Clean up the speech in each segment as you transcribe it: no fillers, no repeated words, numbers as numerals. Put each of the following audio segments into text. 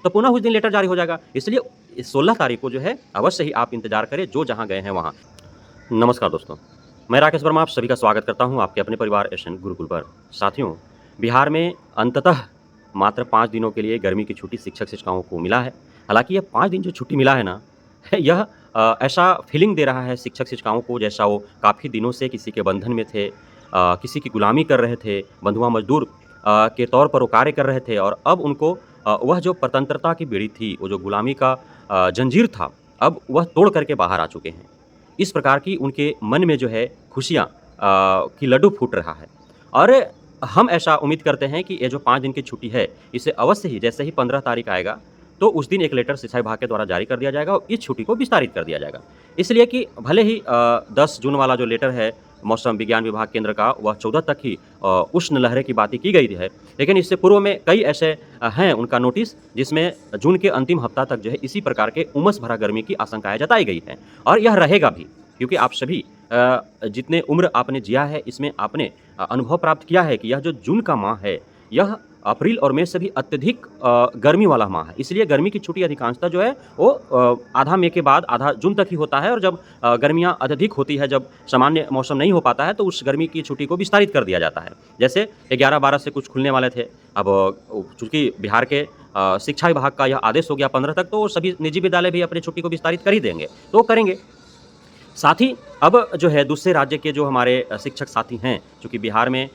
तो पुनः उस दिन लेटर जारी हो जाएगा। इसलिए 16 तारीख को जो है अवश्य ही आप इंतजार करें जो जहाँ गए हैं वहाँ। नमस्कार दोस्तों, मैं राकेश वर्मा आप सभी का स्वागत करता हूँ आपके अपने परिवार एशियन गुरुकुल पर। साथियों, बिहार में अंततः मात्र 5 दिनों के लिए गर्मी की छुट्टी शिक्षक-शिक्षिकाओं को मिला है। हालाँकि ये 5 दिन जो छुट्टी मिला है ना, यह ऐसा फीलिंग दे रहा है शिक्षक-शिक्षिकाओं को जैसा वो काफ़ी दिनों से किसी के बंधन में थे, किसी की गुलामी कर रहे थे, बंधुआ मज़दूर के तौर पर वो कार्य कर रहे थे और अब उनको वह जो स्वतंत्रता की बेड़ी थी, वो जो गुलामी का जंजीर था, अब वह तोड़ कर के बाहर आ चुके हैं। इस प्रकार की उनके मन में जो है खुशियाँ की लड्डू फूट रहा है और हम ऐसा उम्मीद करते हैं कि ये जो 5 दिन की छुट्टी है, इसे अवश्य ही जैसे ही 15 तारीख आएगा, तो उस दिन एक लेटर शिक्षा विभाग के द्वारा जारी कर दिया जाएगा और इस छुट्टी को विस्तारित कर दिया जाएगा। इसलिए कि भले ही 10 जून वाला जो लेटर है मौसम विज्ञान विभाग केंद्र का, वह 14 तक ही उष्ण लहरें की बातें की गई है। लेकिन इससे पूर्व में कई ऐसे हैं उनका नोटिस जिसमें जून के अंतिम हफ्ता तक जो है इसी प्रकार के उमस भरा गर्मी की आशंकाएँ जताई गई है और यह रहेगा भी। क्योंकि आप सभी जितने उम्र आपने जिया है इसमें आपने अनुभव प्राप्त किया है कि यह जो जून का माह है, यह अप्रैल और मई से भी अत्यधिक गर्मी वाला माह है। इसलिए गर्मी की छुट्टी अधिकांशतः जो है वो आधा मई के बाद आधा जून तक ही होता है और जब गर्मियाँ अत्यधिक होती है, जब सामान्य मौसम नहीं हो पाता है तो उस गर्मी की छुट्टी को विस्तारित कर दिया जाता है। जैसे 11-12 से कुछ खुलने वाले थे, अब चूँकि बिहार के शिक्षा विभाग का यह आदेश हो गया 15 तक, तो सभी निजी विद्यालय भी अपनी छुट्टी को विस्तारित कर ही देंगे, तो वो करेंगे। साथ ही अब जो है दूसरे राज्य के जो हमारे शिक्षक साथी हैं, चूँकि बिहार में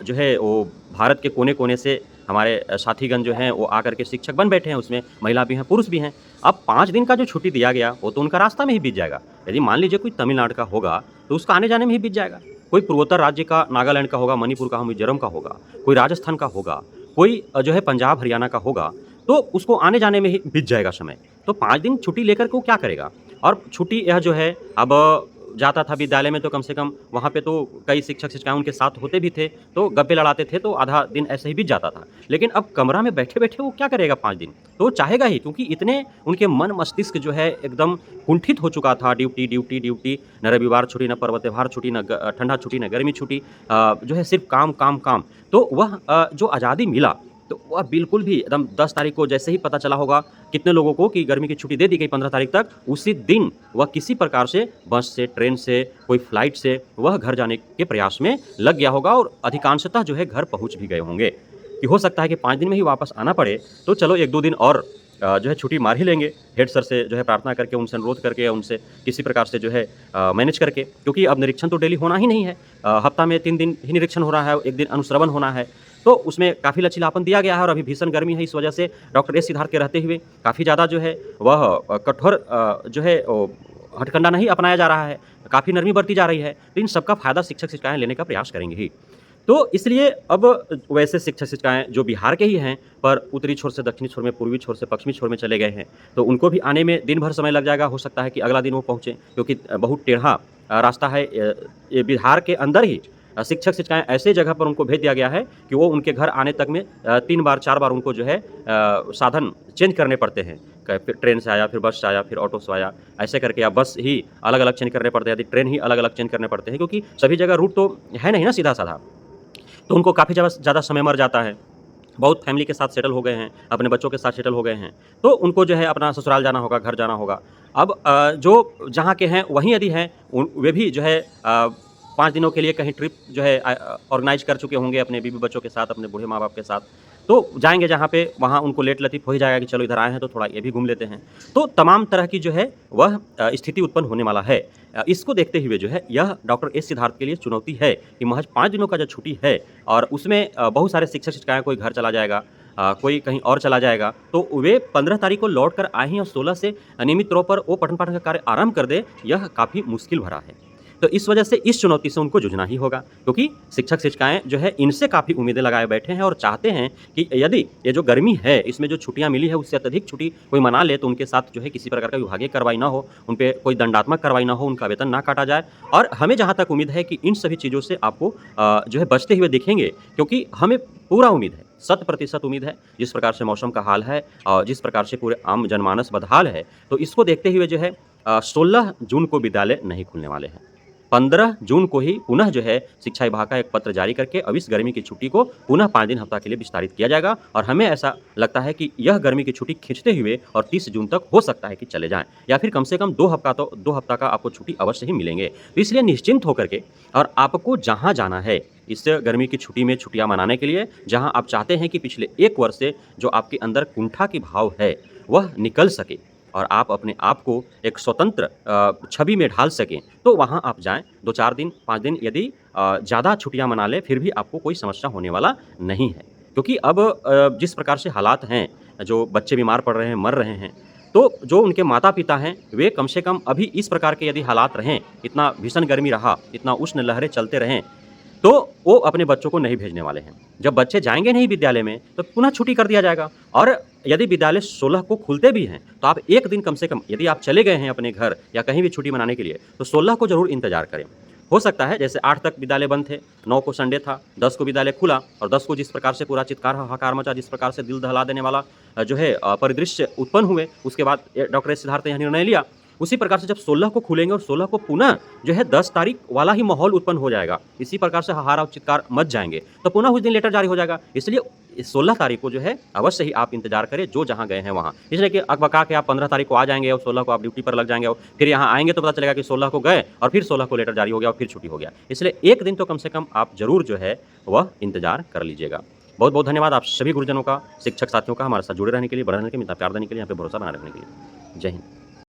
जो है वो भारत के कोने-कोने से हमारे साथीगण जो हैं वो आकर के शिक्षक बन बैठे हैं, उसमें महिला भी हैं, पुरुष भी हैं। अब 5 दिन का जो छुट्टी दिया गया, वो तो उनका रास्ता में ही बीत जाएगा। यदि मान लीजिए कोई तमिलनाडु का होगा, तो उसका आने-जाने में ही बीत जाएगा। कोई पूर्वोत्तर राज्य का, नागालैंड का होगा, मणिपुर का, मिज़ोरम का होगा, कोई राजस्थान का होगा, कोई जो है पंजाब, हरियाणा का होगा, तो उसको आने-जाने में ही बीत जाएगा समय। तो 5 दिन छुट्टी लेकर के वो क्या करेगा? और छुट्टी यह जो है अब जाता था विद्यालय में तो कम से कम वहाँ पे तो कई शिक्षक-शिक्षिकाएँ उनके साथ होते भी थे, तो गप्पे लड़ाते थे तो आधा दिन ऐसे ही बीत जाता था। लेकिन अब कमरा में बैठे-बैठे वो क्या करेगा 5 दिन? तो वो चाहेगा ही, क्योंकि इतने उनके मन मस्तिष्क जो है एकदम कुंठित हो चुका था। ड्यूटी, ड्यूटी, ड्यूटी, न रविवार छुट्टी, न पर्व त्योहार छुट्टी, न ठंडा छुट्टी, न गर्मी छुट्टी, जो है सिर्फ़ काम, काम, काम। तो वह जो आज़ादी मिला, तो वह बिल्कुल भी एकदम 10 तारीख को जैसे ही पता चला होगा कितने लोगों को कि गर्मी की छुट्टी दे दी गई 15 तारीख तक, उसी दिन वह किसी प्रकार से बस से, ट्रेन से, कोई फ्लाइट से वह घर जाने के प्रयास में लग गया होगा और अधिकांशतः जो है घर पहुँच भी गए होंगे। कि हो सकता है कि 5 दिन में ही वापस आना पड़े, तो चलो 1-2 दिन और जो है छुट्टी मार ही लेंगे, हेड सर से जो है प्रार्थना करके, उनसे अनुरोध करके या उनसे किसी प्रकार से जो है मैनेज करके, क्योंकि अब निरीक्षण तो डेली होना ही नहीं है। हफ्ता में 3 दिन ही निरीक्षण हो रहा है, 1 दिन अनुश्रवण होना है। तो उसमें काफ़ी लचीलापन दिया गया है और अभी भीषण गर्मी है, इस वजह से डॉक्टर एस सिद्धार्थ के रहते हुए काफ़ी ज़्यादा जो है वह कठोर जो है हथकंडा नहीं अपनाया जा रहा है, काफ़ी नरमी बरती जा रही है। तो इन सबका फ़ायदा शिक्षक-शिक्षिकाएँ लेने का प्रयास करेंगे ही। तो इसलिए अब वैसे शिक्षक-शिक्षिकाएँ जो बिहार के ही हैं, पर उत्तरी छोर से दक्षिणी छोर में, पूर्वी छोर से पश्चिमी छोर में चले गए हैं, तो उनको भी आने में दिन भर समय लग जाएगा। हो सकता है कि अगला दिन वो पहुँचे, क्योंकि बहुत टेढ़ा रास्ता है। ये बिहार के अंदर ही शिक्षक-शिक्षिकाएँ ऐसे जगह पर उनको भेज दिया गया है कि वो उनके घर आने तक में 3 बार 4 बार उनको जो है साधन चेंज करने पड़ते हैं। फिर ट्रेन से आया, फिर बस से आया, फिर ऑटो से आया, ऐसे करके, या बस ही अलग-अलग चेंज करने पड़ते हैं, यदि ट्रेन ही अलग-अलग चेंज करने पड़ते हैं, क्योंकि सभी जगह रूट तो है नहीं ना सीधा-साधा। तो उनको काफ़ी ज़्यादा समय मर जाता है। बहुत फैमिली के साथ सेटल हो गए हैं, अपने बच्चों के साथ सेटल हो गए हैं, तो उनको जो है अपना ससुराल जाना होगा, घर जाना होगा। अब जो जहाँ के हैं वहीं यदि हैं, वे भी जो है 5 दिनों के लिए कहीं ट्रिप जो है ऑर्गेनाइज़ कर चुके होंगे अपने बीवी-बच्चों के साथ, अपने बूढ़े माँ-बाप के साथ। तो जाएँगे जहाँ पे, वहाँ उनको लेट लतीफ़ हो ही जाएगा कि चलो इधर आए हैं तो थोड़ा ये भी घूम लेते हैं। तो तमाम तरह की जो है वह स्थिति उत्पन्न होने वाला है। इसको देखते हुए जो है यह डॉक्टर एस सिद्धार्थ के लिए चुनौती है कि महज़ 5 दिनों का जो छुट्टी है और उसमें बहुत सारे शिक्षक-शिक्षिकाएँ, कोई घर चला जाएगा, कोई कहीं और चला जाएगा, तो वे 15 तारीख को लौट कर आएँ ही और 16 से नियमित तौर पर वो पठन-पाठन का कार्य आरंभ कर दें, यह काफ़ी मुश्किल भरा है। तो इस वजह से इस चुनौती से उनको जूझना ही होगा, क्योंकि शिक्षक-शिक्षिकाएँ जो है इनसे काफ़ी उम्मीदें लगाए बैठे हैं और चाहते हैं कि यदि ये जो गर्मी है, इसमें जो छुट्टियाँ मिली है उससे अत्यधिक छुट्टी कोई मना ले, तो उनके साथ जो है किसी प्रकार का विभागीय कार्रवाई ना हो, उन पे कोई दंडात्मक कार्रवाई ना हो, उनका वेतन ना काटा जाए। और हमें जहाँ तक उम्मीद है कि इन सभी चीज़ों से आपको जो है बचते हुए दिखेंगे, क्योंकि हमें पूरा उम्मीद है, 100% उम्मीद है, जिस प्रकार से मौसम का हाल है और जिस प्रकार से पूरे आम जनमानस बदहाल है, तो इसको देखते हुए जो है 16 जून को विद्यालय नहीं खुलने वाले हैं। 15 जून को ही पुनः जो है शिक्षा विभाग का एक पत्र जारी करके अब इस गर्मी की छुट्टी को पुनः 5 दिन हफ्ता के लिए विस्तारित किया जाएगा और हमें ऐसा लगता है कि यह गर्मी की छुट्टी खींचते हुए और 30 जून तक हो सकता है कि चले जाएं या फिर कम से कम 2 हफ्ता का आपको छुट्टी अवश्य ही मिलेंगे। तो इसलिए निश्चिंत होकर के और आपको जहाँ जाना है इस गर्मी की छुट्टी में छुट्टियाँ मनाने के लिए, जहाँ आप चाहते हैं कि पिछले 1 वर्ष से जो आपके अंदर कुंठा की भाव है वह निकल सके और आप अपने आप को एक स्वतंत्र छवि में ढाल सकें, तो वहाँ आप जाएँ। 2-4 दिन, 5 दिन यदि ज़्यादा छुट्टियाँ मना लें, फिर भी आपको कोई समस्या होने वाला नहीं है। क्योंकि अब जिस प्रकार से हालात हैं, जो बच्चे बीमार पड़ रहे हैं, मर रहे हैं, तो जो उनके माता-पिता हैं, वे कम से कम अभी इस प्रकार के यदि हालात रहें, इतना भीषण गर्मी रहा, इतना उष्ण लहरें चलते रहें, तो वो अपने बच्चों को नहीं भेजने वाले हैं। जब बच्चे जाएँगे नहीं विद्यालय में, तो पुनः छुट्टी कर दिया जाएगा और यदि विद्यालय 16 को खुलते भी हैं, तो आप 1 दिन कम से कम यदि आप चले गए हैं अपने घर या कहीं भी छुट्टी मनाने के लिए, तो 16 को ज़रूर इंतज़ार करें। हो सकता है जैसे 8 तक विद्यालय बंद थे, 9 को संडे था, 10 को विद्यालय खुला और 10 को जिस प्रकार से पूरा चित्कार हाहाकार मचा, जिस प्रकार से दिल दहला देने वाला जो है परिदृश्य उत्पन्न हुए, उसके बाद डॉक्टर एस सिद्धार्थ ने यह निर्णय लिया। उसी प्रकार से जब 16 को खुलेंगे और 16 को पुनः जो है 10 तारीख वाला ही माहौल उत्पन्न हो जाएगा। इसी प्रकार से हाहार और चित्कार मच जाएँगे, तो पुनः उस दिन लेटर जारी हो जाएगा। इसलिए 16 तारीख को जो है अवश्य ही आप इंतज़ार करें जो जहाँ गए हैं वहाँ। इसलिए कि अकबका के आप 15 तारीख को आ जाएँगे और 16 को आप ड्यूटी पर लग जाएँगे और फिर यहाँ आएँगे तो पता चलेगा कि 16 को गए और फिर 16 को लेटर जारी हो गया और फिर छुट्टी हो गया। इसलिए 1 दिन तो कम से कम आप ज़रूर जो है वह इंतज़ार कर लीजिएगा। बहुत-बहुत धन्यवाद आप सभी गुरुजनों का, शिक्षक साथियों का हमारे साथ जुड़े रहने के लिए, बने रहने के लिए, इतना प्यार देने के लिए, यहाँ पे भरोसा बनाए रखने के लिए। जय हिंद।